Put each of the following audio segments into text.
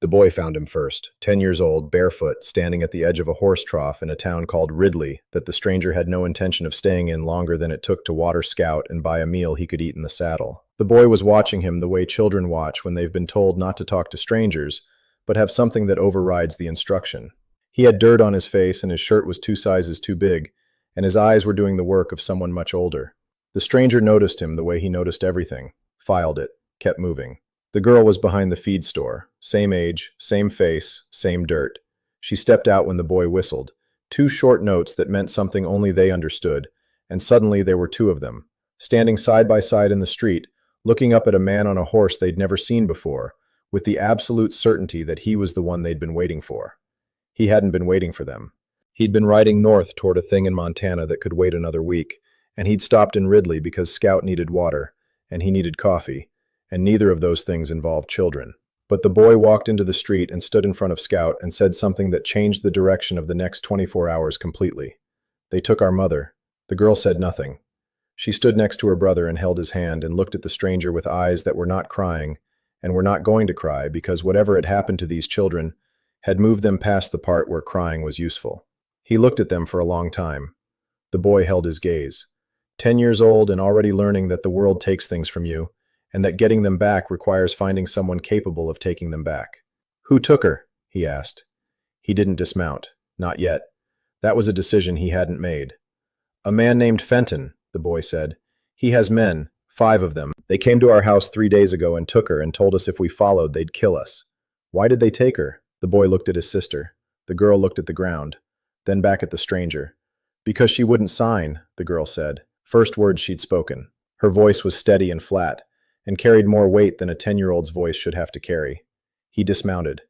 The boy found him first, 10 years old, barefoot, standing at the edge of a horse trough in a town called Ridley that the stranger had no intention of staying in longer than it took to water Scout and buy a meal he could eat in the saddle. The boy was watching him the way children watch when they've been told not to talk to strangers, but have something that overrides the instruction. He had dirt on his face and his shirt was 2 sizes too big, and his eyes were doing the work of someone much older. The stranger noticed him the way he noticed everything, filed it, kept moving. The girl was behind the feed store, same age, same face, same dirt. She stepped out when the boy whistled, 2 short notes that meant something only they understood, and suddenly there were 2 of them, standing side by side in the street, looking up at a man on a horse they'd never seen before, with the absolute certainty that he was the one they'd been waiting for. He hadn't been waiting for them. He'd been riding north toward a thing in Montana that could wait another week, and he'd stopped in Ridley because Scout needed water, and he needed coffee, and neither of those things involved children. But the boy walked into the street and stood in front of Scout and said something that changed the direction of the next 24 hours completely. "They took our mother." The girl said nothing. She stood next to her brother and held his hand and looked at the stranger with eyes that were not crying and were not going to cry because whatever had happened to these children had moved them past the part where crying was useful. He looked at them for a long time. The boy held his gaze. 10 years old and already learning that the world takes things from you, and that getting them back requires finding someone capable of taking them back. "Who took her?" he asked. He didn't dismount. Not yet. That was a decision he hadn't made. "A man named Fenton," the boy said. "He has men, 5 of them. They came to our house 3 days ago and took her and told us if we followed, they'd kill us." "Why did they take her?" The boy looked at his sister. The girl looked at the ground, then back at the stranger. "Because she wouldn't sign," the girl said. First words she'd spoken. Her voice was steady and flat, and carried more weight than a 10-year-old's voice should have to carry. He dismounted.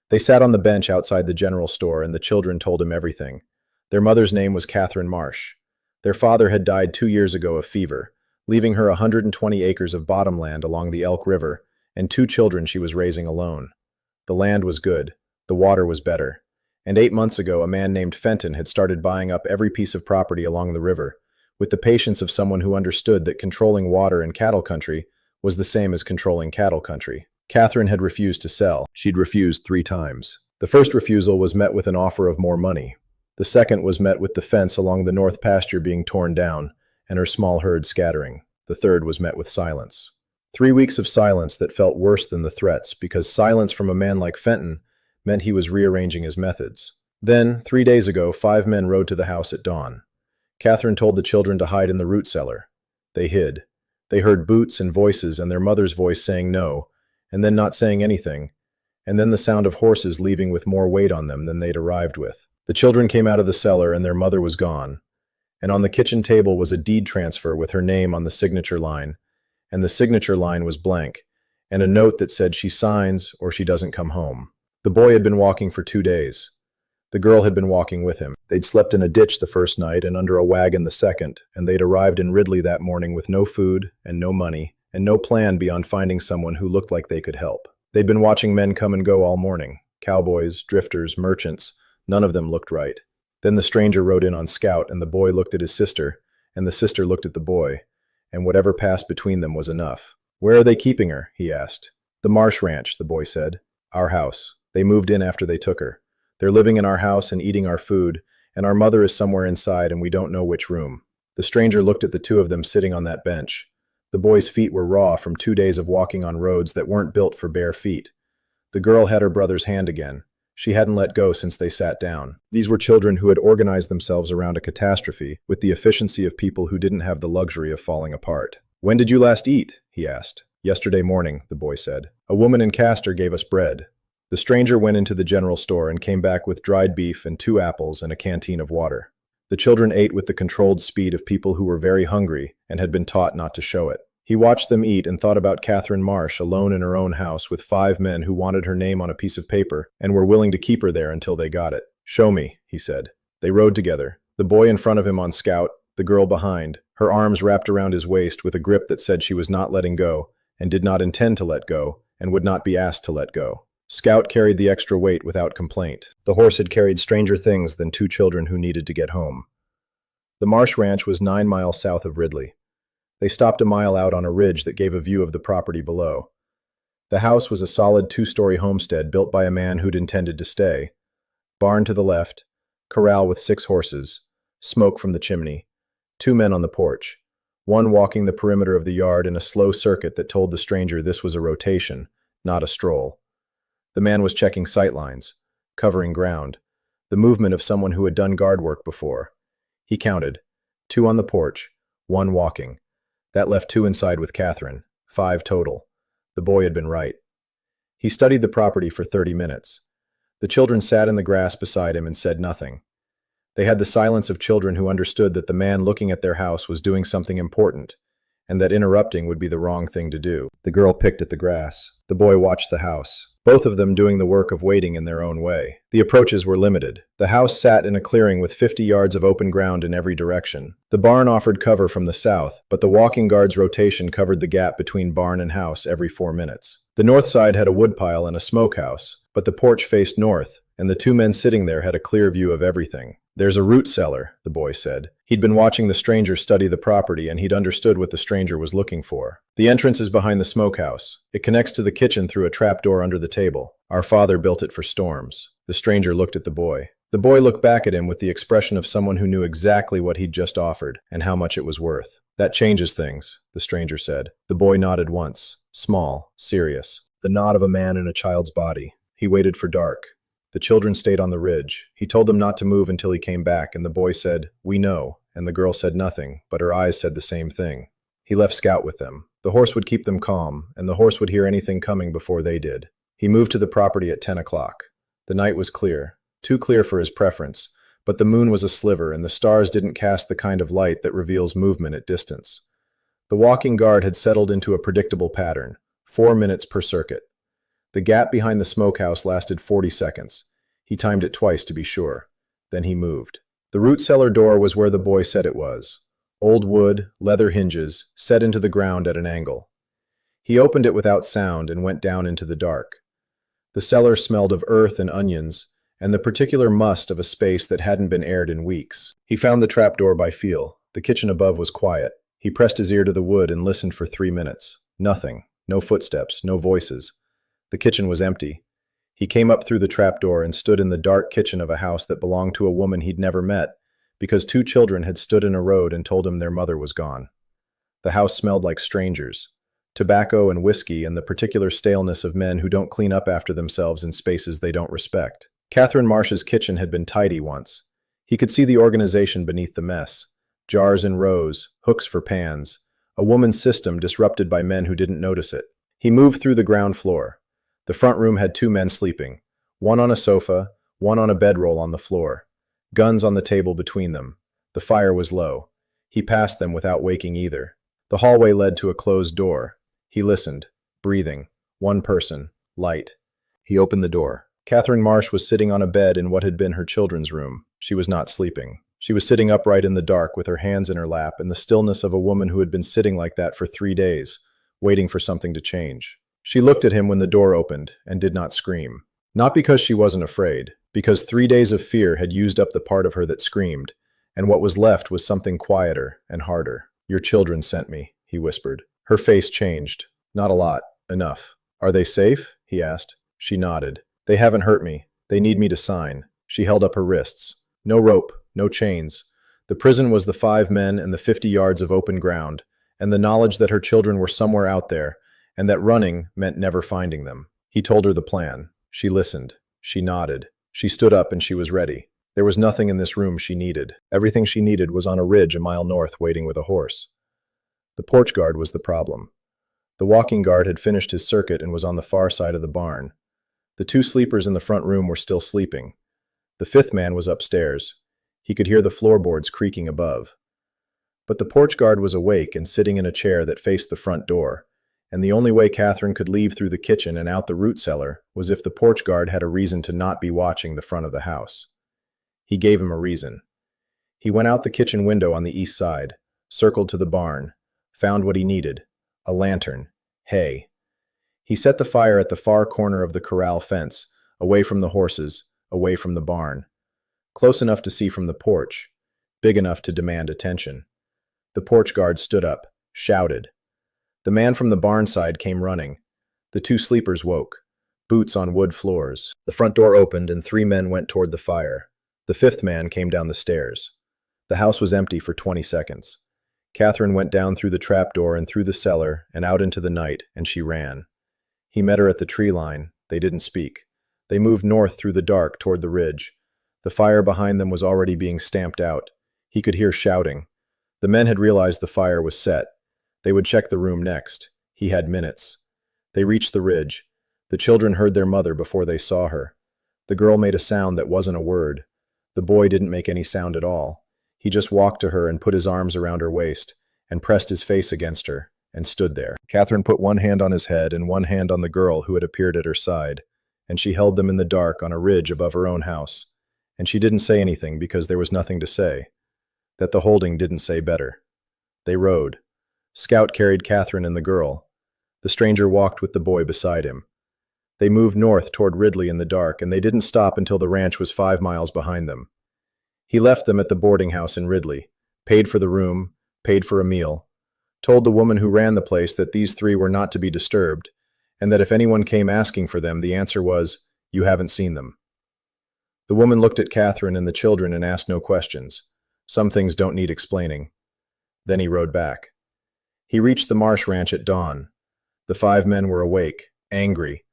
They sat on the bench outside the general store, and the children told him everything. Their mother's name was Catherine Marsh. Their father had died 2 years ago of fever, leaving her 120 acres of bottomland along the Elk River, and 2 children she was raising alone. The land was good. The water was better. And 8 months ago, a man named Fenton had started buying up every piece of property along the river, with the patience of someone who understood that controlling water in cattle country was the same as controlling cattle country. Catherine had refused to sell. She'd refused 3 times. The first refusal was met with an offer of more money. The second was met with the fence along the north pasture being torn down and her small herd scattering. The third was met with silence. 3 weeks of silence that felt worse than the threats, because silence from a man like Fenton meant he was rearranging his methods. Then, 3 days ago, 5 men rode to the house at dawn. Catherine told the children to hide in the root cellar. They hid. They heard boots and voices and their mother's voice saying no, and then not saying anything, and then the sound of horses leaving with more weight on them than they'd arrived with. The children came out of the cellar and their mother was gone, and on the kitchen table was a deed transfer with her name on the signature line, and the signature line was blank, and a note that said she signs or she doesn't come home. The boy had been walking for 2 days. The girl had been walking with him. They'd slept in a ditch the first night and under a wagon the second, and they'd arrived in Ridley that morning with no food and no money and no plan beyond finding someone who looked like they could help. They'd been watching men come and go all morning. Cowboys, drifters, merchants. None of them looked right. Then the stranger rode in on Scout, and the boy looked at his sister, and the sister looked at the boy, and whatever passed between them was enough. "Where are they keeping her?" he asked. "The Marsh Ranch," the boy said. "Our house. They moved in after they took her. They're living in our house and eating our food, and our mother is somewhere inside and we don't know which room." The stranger looked at the 2 of them sitting on that bench. The boy's feet were raw from 2 days of walking on roads that weren't built for bare feet. The girl had her brother's hand again. She hadn't let go since they sat down. These were children who had organized themselves around a catastrophe with the efficiency of people who didn't have the luxury of falling apart. "When did you last eat?" he asked. "Yesterday morning," the boy said. "A woman in Castor gave us bread." The stranger went into the general store and came back with dried beef and 2 apples and a canteen of water. The children ate with the controlled speed of people who were very hungry and had been taught not to show it. He watched them eat and thought about Catherine Marsh alone in her own house with 5 men who wanted her name on a piece of paper and were willing to keep her there until they got it. "Show me," he said. They rode together, the boy in front of him on Scout, the girl behind, her arms wrapped around his waist with a grip that said she was not letting go and did not intend to let go and would not be asked to let go. Scout carried the extra weight without complaint. The horse had carried stranger things than 2 children who needed to get home. The Marsh Ranch was 9 miles south of Ridley. They stopped a mile out on a ridge that gave a view of the property below. The house was a solid two-story homestead built by a man who'd intended to stay. Barn to the left, corral with 6 horses, smoke from the chimney, 2 men on the porch, one walking the perimeter of the yard in a slow circuit that told the stranger this was a rotation, not a stroll. The man was checking sightlines, covering ground, the movement of someone who had done guard work before. He counted, 2 on the porch, 1 walking. That left 2 inside with Catherine, 5 total. The boy had been right. He studied the property for 30 minutes. The children sat in the grass beside him and said nothing. They had the silence of children who understood that the man looking at their house was doing something important, and that interrupting would be the wrong thing to do. The girl picked at the grass. The boy watched the house, both of them doing the work of waiting in their own way. The approaches were limited. The house sat in a clearing with 50 yards of open ground in every direction. The barn offered cover from the south, but the walking guard's rotation covered the gap between barn and house every 4 minutes. The north side had a woodpile and a smokehouse, but the porch faced north, and the 2 men sitting there had a clear view of everything. "There's a root cellar," the boy said. He'd been watching the stranger study the property, and he'd understood what the stranger was looking for. "The entrance is behind the smokehouse. It connects to the kitchen through a trapdoor under the table. Our father built it for storms." The stranger looked at the boy. The boy looked back at him with the expression of someone who knew exactly what he'd just offered, and how much it was worth. "That changes things," the stranger said. The boy nodded once, small, serious. The nod of a man in a child's body. He waited for dark. The children stayed on the ridge. He told them not to move until he came back, and the boy said, "We know," and the girl said nothing, but her eyes said the same thing. He left Scout with them. The horse would keep them calm, and the horse would hear anything coming before they did. He moved to the property at 10 o'clock. The night was clear, too clear for his preference, but the moon was a sliver, and the stars didn't cast the kind of light that reveals movement at distance. The walking guard had settled into a predictable pattern, 4 minutes per circuit. The gap behind the smokehouse lasted 40 seconds. He timed it twice to be sure. Then he moved. The root cellar door was where the boy said it was. Old wood, leather hinges, set into the ground at an angle. He opened it without sound and went down into the dark. The cellar smelled of earth and onions, and the particular must of a space that hadn't been aired in weeks. He found the trapdoor by feel. The kitchen above was quiet. He pressed his ear to the wood and listened for 3 minutes. Nothing. No footsteps, no voices. The kitchen was empty. He came up through the trapdoor and stood in the dark kitchen of a house that belonged to a woman he'd never met, because 2 children had stood in a road and told him their mother was gone. The house smelled like strangers. Tobacco and whiskey and the particular staleness of men who don't clean up after themselves in spaces they don't respect. Catherine Marsh's kitchen had been tidy once. He could see the organization beneath the mess. Jars in rows, hooks for pans, a woman's system disrupted by men who didn't notice it. He moved through the ground floor. The front room had 2 men sleeping, one on a sofa, one on a bedroll on the floor, guns on the table between them. The fire was low. He passed them without waking either. The hallway led to a closed door. He listened, breathing. 1 person, light. He opened the door. Catherine Marsh was sitting on a bed in what had been her children's room. She was not sleeping. She was sitting upright in the dark with her hands in her lap and the stillness of a woman who had been sitting like that for 3 days, waiting for something to change. She looked at him when the door opened and did not scream. Not because she wasn't afraid, because 3 days of fear had used up the part of her that screamed, and what was left was something quieter and harder. "Your children sent me," he whispered. Her face changed. "Not a lot. Enough." "Are they safe?" he asked. She nodded. "They haven't hurt me. They need me to sign." She held up her wrists. No rope, no chains. The prison was the 5 men and the 50 yards of open ground, and the knowledge that her children were somewhere out there, and that running meant never finding them. He told her the plan. She listened. She nodded. She stood up and she was ready. There was nothing in this room she needed. Everything she needed was on a ridge a mile north waiting with a horse. The porch guard was the problem. The walking guard had finished his circuit and was on the far side of the barn. The 2 sleepers in the front room were still sleeping. The 5th man was upstairs. He could hear the floorboards creaking above. But the porch guard was awake and sitting in a chair that faced the front door, and the only way Catherine could leave through the kitchen and out the root cellar was if the porch guard had a reason to not be watching the front of the house. He gave him a reason. He went out the kitchen window on the east side, circled to the barn, found what he needed, a lantern, hay. He set the fire at the far corner of the corral fence, away from the horses, away from the barn, close enough to see from the porch, big enough to demand attention. The porch guard stood up, shouted. The man from the barn side came running. The two sleepers woke. Boots on wood floors. The front door opened and 3 men went toward the fire. The 5th man came down the stairs. The house was empty for 20 seconds. Catherine went down through the trapdoor and through the cellar and out into the night, and she ran. He met her at the tree line. They didn't speak. They moved north through the dark toward the ridge. The fire behind them was already being stamped out. He could hear shouting. The men had realized the fire was set. They would check the room next. He had minutes. They reached the ridge. The children heard their mother before they saw her. The girl made a sound that wasn't a word. The boy didn't make any sound at all. He just walked to her and put his arms around her waist and pressed his face against her and stood there. Catherine put one hand on his head and one hand on the girl who had appeared at her side, and she held them in the dark on a ridge above her own house. And she didn't say anything because there was nothing to say. That the holding didn't say better. They rode. Scout carried Catherine and the girl. The stranger walked with the boy beside him. They moved north toward Ridley in the dark, and they didn't stop until the ranch was 5 miles behind them. He left them at the boarding house in Ridley, paid for the room, paid for a meal, told the woman who ran the place that these 3 were not to be disturbed, and that if anyone came asking for them, the answer was, "You haven't seen them." The woman looked at Catherine and the children and asked no questions. Some things don't need explaining. Then he rode back. He reached the Marsh Ranch at dawn. The 5 men were awake, angry.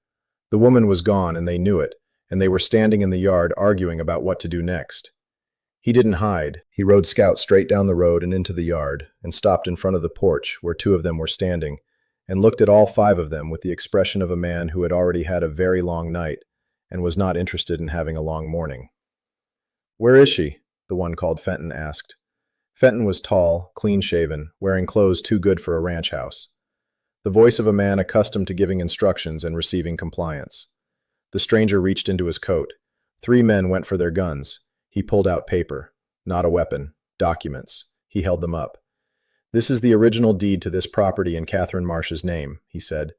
The woman was gone, and they knew it, and they were standing in the yard arguing about what to do next. He didn't hide. He rode Scout straight down the road and into the yard, and stopped in front of the porch where 2 of them were standing, and looked at all 5 of them with the expression of a man who had already had a very long night and was not interested in having a long morning. "Where is she?" the one called Fenton asked. Fenton was tall, clean-shaven, wearing clothes too good for a ranch house. The voice of a man accustomed to giving instructions and receiving compliance. The stranger reached into his coat. 3 men went for their guns. He pulled out paper. Not a weapon. Documents. He held them up. "This is the original deed to this property in Catherine Marsh's name," he said.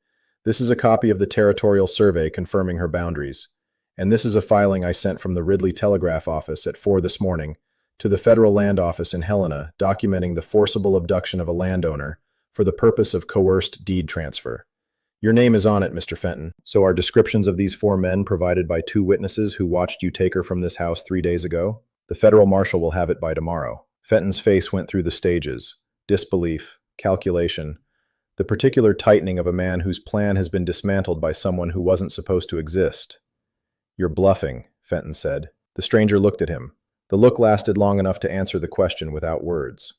"This is a copy of the territorial survey confirming her boundaries. And this is a filing I sent from the Ridley Telegraph Office at 4 this morning to the Federal Land Office in Helena documenting the forcible abduction of a landowner for the purpose of coerced deed transfer. Your name is on it, Mr. Fenton. So are descriptions of these 4 men provided by 2 witnesses who watched you take her from this house 3 days ago? The federal marshal will have it by tomorrow." Fenton's face went through the stages. Disbelief, calculation, the particular tightening of a man whose plan has been dismantled by someone who wasn't supposed to exist. "You're bluffing," Fenton said. The stranger looked at him. The look lasted long enough to answer the question without words.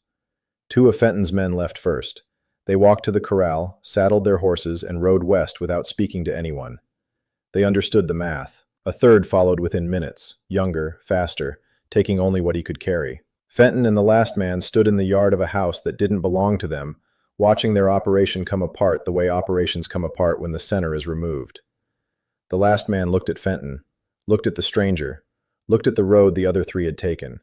2 of Fenton's men left first. They walked to the corral, saddled their horses, and rode west without speaking to anyone. They understood the math. A 3rd followed within minutes, younger, faster, taking only what he could carry. Fenton and the last man stood in the yard of a house that didn't belong to them, watching their operation come apart the way operations come apart when the center is removed. The last man looked at Fenton, looked at the stranger, looked at the road the other 3 had taken.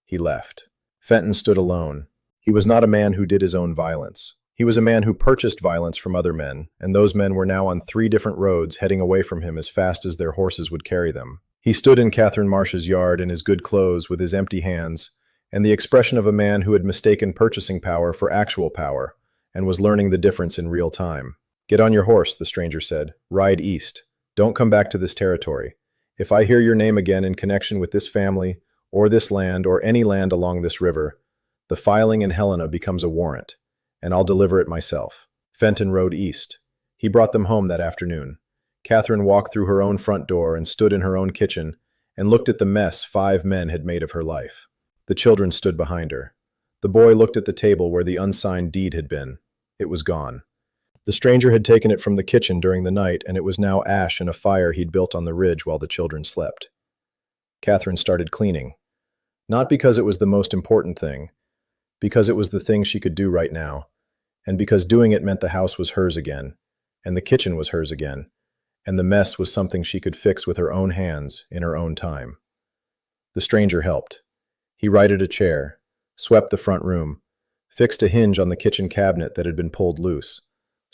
He left. Fenton stood alone. He was not a man who did his own violence. He was a man who purchased violence from other men, and those men were now on 3 different roads heading away from him as fast as their horses would carry them. He stood in Catherine Marsh's yard in his good clothes with his empty hands, and the expression of a man who had mistaken purchasing power for actual power, and was learning the difference in real time. "Get on your horse," the stranger said. "Ride east. Don't come back to this territory. If I hear your name again in connection with this family, or this land, or any land along this river, the filing in Helena becomes a warrant, and I'll deliver it myself." Fenton rode east. He brought them home that afternoon. Catherine walked through her own front door and stood in her own kitchen and looked at the mess 5 men had made of her life. The children stood behind her. The boy looked at the table where the unsigned deed had been. It was gone. The stranger had taken it from the kitchen during the night, and it was now ash in a fire he'd built on the ridge while the children slept. Catherine started cleaning. Not because it was the most important thing, because it was the thing she could do right now, and because doing it meant the house was hers again, and the kitchen was hers again, and the mess was something she could fix with her own hands in her own time. The stranger helped. He righted a chair, swept the front room, fixed a hinge on the kitchen cabinet that had been pulled loose.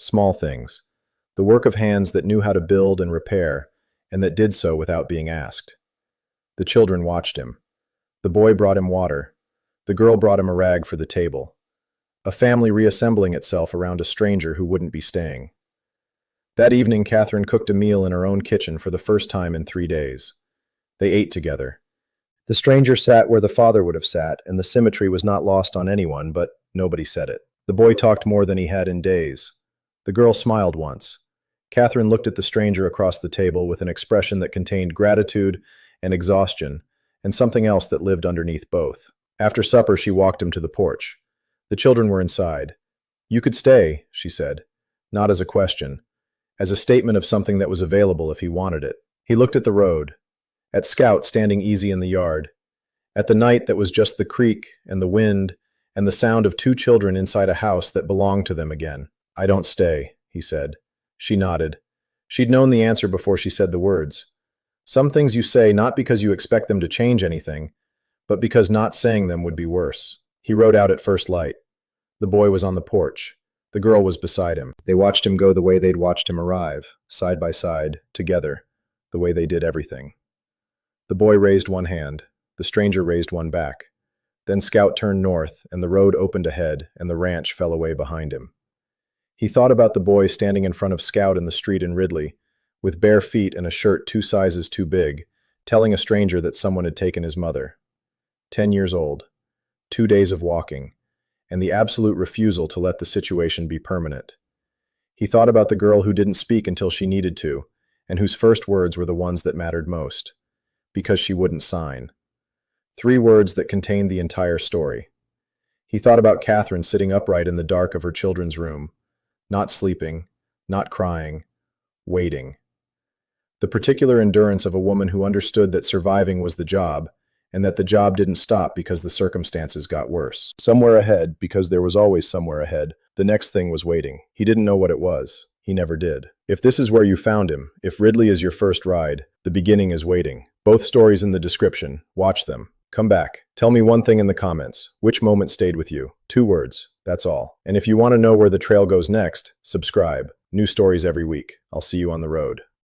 Small things, the work of hands that knew how to build and repair, and that did so without being asked. The children watched him. The boy brought him water. The girl brought him a rag for the table. A family reassembling itself around a stranger who wouldn't be staying. That evening, Catherine cooked a meal in her own kitchen for the first time in 3 days. They ate together. The stranger sat where the father would have sat, and the symmetry was not lost on anyone, but nobody said it. The boy talked more than he had in days. The girl smiled once. Catherine looked at the stranger across the table with an expression that contained gratitude and exhaustion, and something else that lived underneath both. After supper, she walked him to the porch. The children were inside. "You could stay," she said, not as a question, as a statement of something that was available if he wanted it. He looked at the road, at Scout standing easy in the yard, at the night that was just the creek and the wind and the sound of two children inside a house that belonged to them again. "I don't stay," he said. She nodded. She'd known the answer before she said the words. Some things you say not because you expect them to change anything, but because not saying them would be worse. He rode out at first light. The boy was on the porch. The girl was beside him. They watched him go the way they'd watched him arrive, side by side, together, the way they did everything. The boy raised one hand. The stranger raised one back. Then Scout turned north, and the road opened ahead, and the ranch fell away behind him. He thought about the boy standing in front of Scout in the street in Ridley, with bare feet and a shirt 2 sizes too big, telling a stranger that someone had taken his mother. 10 years old, 2 days of walking, and the absolute refusal to let the situation be permanent. He thought about the girl who didn't speak until she needed to, and whose first words were the ones that mattered most, because she wouldn't sign. 3 words that contained the entire story. He thought about Catherine sitting upright in the dark of her children's room, not sleeping, not crying, waiting. The particular endurance of a woman who understood that surviving was the job, and that the job didn't stop because the circumstances got worse. Somewhere ahead, because there was always somewhere ahead, the next thing was waiting. He didn't know what it was. He never did. If this is where you found him, if Ridley is your first ride, the beginning is waiting. Both stories in the description. Watch them. Come back. Tell me one thing in the comments. Which moment stayed with you? 2 words. That's all. And if you want to know where the trail goes next, subscribe. New stories every week. I'll see you on the road.